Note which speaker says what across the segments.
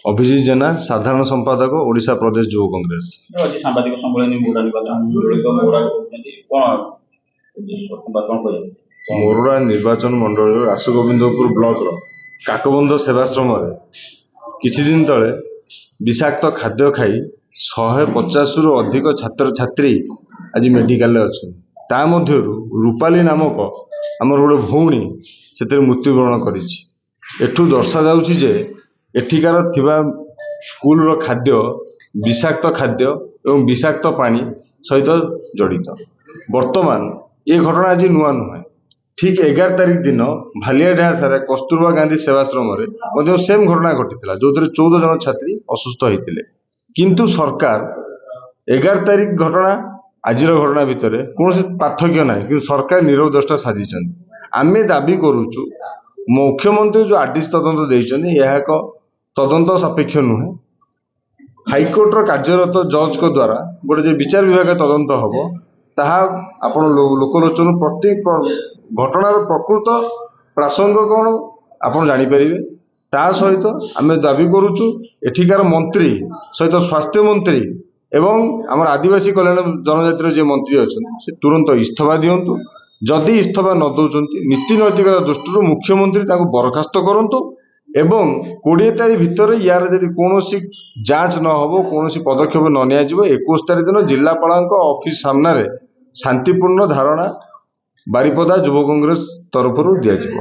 Speaker 1: अभिजित जेना साधारण संपादक ओडिशा प्रदेश युव कांग्रेस।
Speaker 2: सांबादिक सम्मेलन
Speaker 1: मोरडा निर्वाचन मंडल आशुगोविंदपुर ब्लॉक काकबंध सेवाश्रम किछि दिन तले विषाक्त खाद्य खाई 150 रु अधिक छात्र छात्री आज मेडिकल अच्छा रूपाली नामक आमर गोटे भौणी से मृत्युवरण करू दर्शा जाउछि जे एठिकार थिबा स्कूल रो खाद्य विषाक्त खाद्य एवं विषाक्त पानी सहित जड़ित। वर्तमान ये घटना आज नुआ नुहे ठीक 11 तारिख दिन भालियाडार कस्तूरबा गांधी सेवाश्रम सेम घटना घटी जो 14 जन छात्री असुस्थ होते किंतु सरकार 11 तारिख घटना आज घटना भितर कौन पार्थक्य ना कि सरकार नीरव दृष्टा साजिश आमे दाबी करुचु मुख्यमंत्री जो आरडीसी तदंत देइछन यह एक तदंत सापेक्ष नुहे हाइकोर्टर कार्यरत जज को द्वारा गोटे जो विचार विभाग तदंत हम ताहा आपण लोकलोचन प्रत्येक घटनार प्रकृत प्रासंग कौन आपण जानीपर ता सहित आम दाबी करुचु एठिकार मंत्री सहित स्वास्थ्य मंत्री एवं आम आदिवासी कल्याण जनजातिर जे मंत्री अच्छा से तुरंत इस्तीफा दिंतु जदि इस्तीफा न दौरान नीति नैतिकता दृष्टि मुख्यमंत्री बरखास्त करूँ एवं 20 तारीख भितर यार यदि कौन जांच न हो कौन पदक्षेप न नि 21 तारीख दिन जिलापाल ऑफिस सामने शांतिपूर्ण धारणा बारिपदा युव कांग्रेस तरफ दिज्व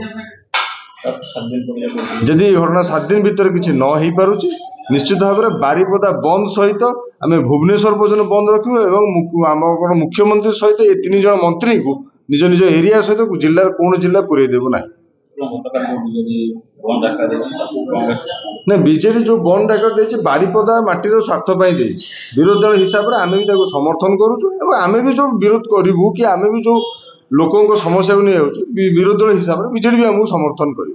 Speaker 1: जदि घटना 7 दिन भितर किसी न हो पारुची निश्चित भाव में बारिपदा बंद सहित आम भुवनेश्वर पर्यटन बंद रखू एवं आम मुख्यमंत्री सहित ये 3 जन मंत्री को निज निज एरिया सहित जिले कौन जिला पूरे देव ना ना बीजेडी जो बंद डाकर दे बारिपदा माटीर स्वार्थपाई विरोधी दल हिसाब से आम भी समर्थन करुँ आम भी जो विरोध करूँ कि आम भी जो लोकों समस्या को नहीं विरोधी दल हिसाब से बीजेडी भी आमको समर्थन कर।